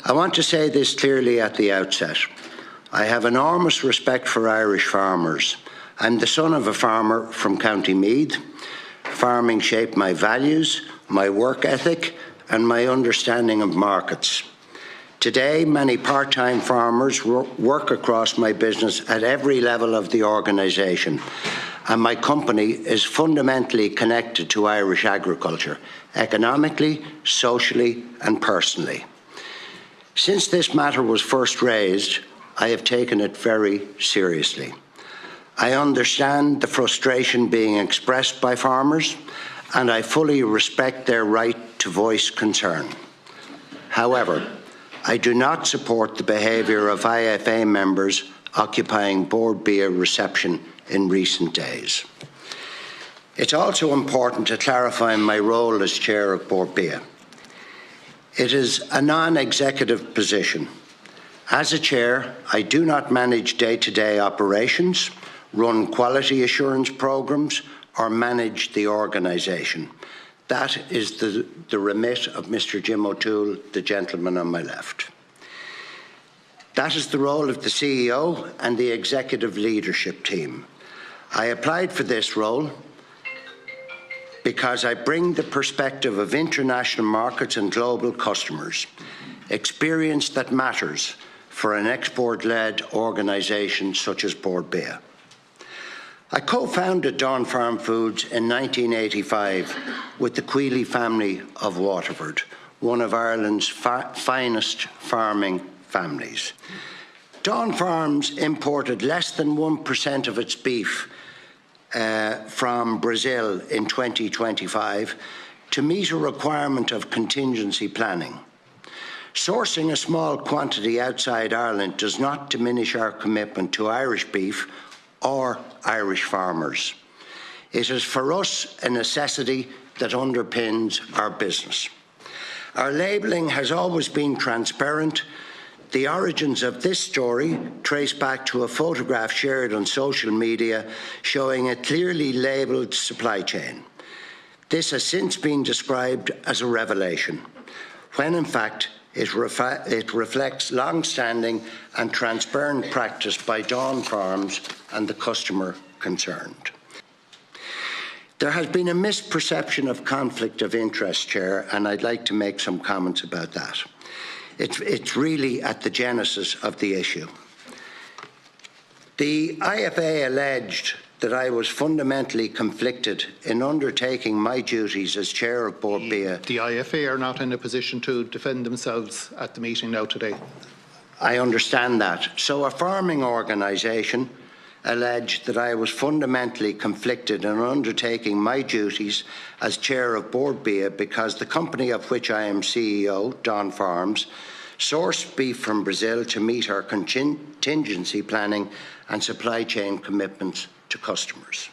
I want to say this clearly at the outset. I have enormous respect for Irish farmers. I'm the son of a farmer from County Meath. Farming shaped my values, my work ethic, and my understanding of markets. Today, many part-time farmers work across my business at every level of the organisation, and my company is fundamentally connected to Irish agriculture, economically, socially, and personally. Since this matter was first raised, I have taken it very seriously. I understand the frustration being expressed by farmers, and I fully respect their right to voice concern. However, I do not support the behaviour of IFA members occupying Bord Bia reception in recent days. It's also important to clarify my role as Chair of Bord Bia. It is a non-executive position. As a Chair, I do not manage day-to-day operations, run quality assurance programmes, or manage the organisation. That is the remit of Mr. Jim O'Toole, the gentleman on my left. That is the role of the CEO and the executive leadership team. I applied for this role because I bring the perspective of international markets and global customers, experience that matters for an export-led organisation such as Bord Bia. I co-founded Dawn Farm Foods in 1985 with the Quealy family of Waterford, one of Ireland's finest farming families. Dawn Farms imported less than 1% of its beef from Brazil in 2025 to meet a requirement of contingency planning. Sourcing a small quantity outside Ireland does not diminish our commitment to Irish beef or Irish farmers. It is for us a necessity that underpins our business. Our labelling has always been transparent. The origins of this story trace back to a photograph shared on social media showing a clearly labelled supply chain. This has since been described as a revelation, when in fact it reflects long-standing and transparent practice by Dawn Farms and the customer concerned. There has been a misperception of conflict of interest, Chair, and I'd like to make some comments about that. It's really at the genesis of the issue. The IFA alleged that I was fundamentally conflicted in undertaking my duties as Chair of Bord Bia. The IFA are not in a position to defend themselves at the meeting now today. I understand that. So a farming organisation alleged that I was fundamentally conflicted in undertaking my duties as Chair of Bord Bia because the company of which I am CEO, Dawn Farms, sourced beef from Brazil to meet our contingency planning and supply chain commitments to customers.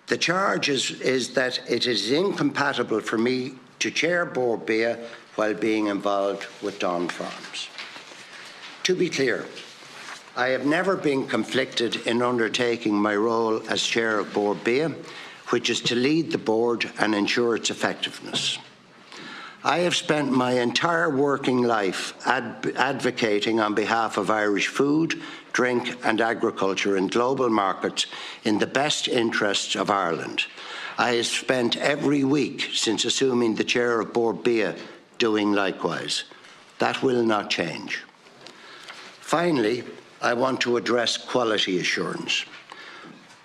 The charge is that it is incompatible for me to chair Bord Bia while being involved with Dawn Farms. To be clear, I have never been conflicted in undertaking my role as Chair of Bord Bia, which is to lead the board and ensure its effectiveness. I have spent my entire working life advocating on behalf of Irish food, drink and agriculture in global markets in the best interests of Ireland. I have spent every week since assuming the chair of Bord Bia doing likewise. That will not change. Finally, I want to address quality assurance.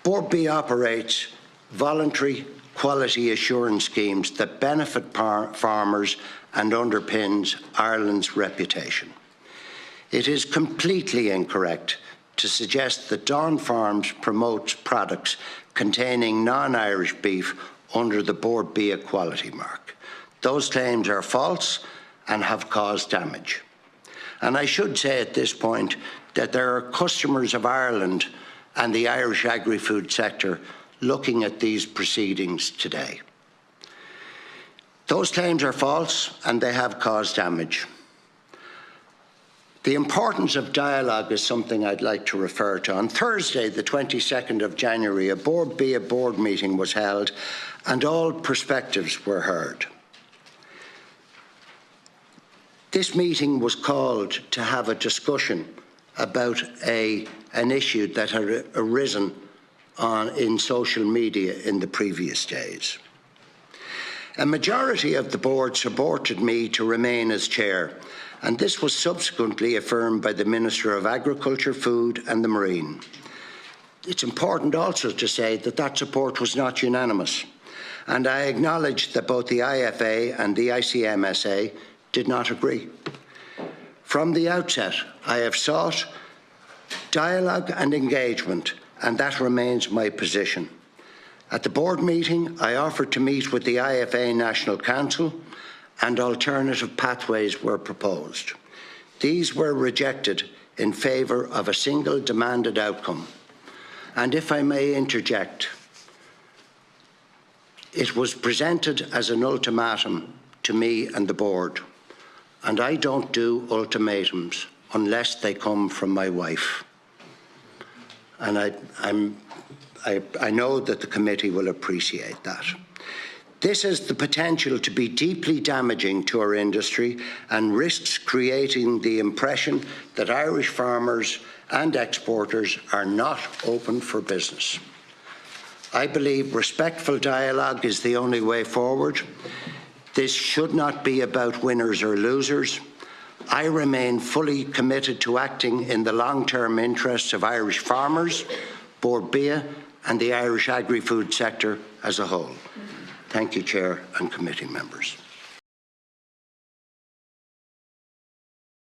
Bord Bia operates voluntary quality assurance schemes that benefit farmers and underpins Ireland's reputation. It is completely incorrect to suggest that Dawn Farms promotes products containing non-Irish beef under the Bord Bia quality mark. Those claims are false and have caused damage. And I should say at this point that there are customers of Ireland and the Irish agri-food sector looking at these proceedings today. Those claims are false and they have caused damage. The importance of dialogue is something I'd like to refer to. On Thursday, the 22nd of January, a Bord Bia board meeting was held and all perspectives were heard. This meeting was called to have a discussion about an issue that had arisen in social media in the previous days. A majority of the board supported me to remain as chair, and this was subsequently affirmed by the Minister of Agriculture, Food and the Marine. It's important also to say that that support was not unanimous, and I acknowledge that both the IFA and the ICMSA did not agree. From the outset, I have sought dialogue and engagement, and that remains my position. At the board meeting, I offered to meet with the IFA National Council, and alternative pathways were proposed. These were rejected in favour of a single demanded outcome. And if I may interject, it was presented as an ultimatum to me and the board, and I don't do ultimatums unless they come from my wife. And I know that the committee will appreciate that. This has the potential to be deeply damaging to our industry and risks creating the impression that Irish farmers and exporters are not open for business. I believe respectful dialogue is the only way forward. This should not be about winners or losers. I remain fully committed to acting in the long-term interests of Irish farmers, Bord Bia and the Irish agri-food sector as a whole. Thank you, Chair and committee members.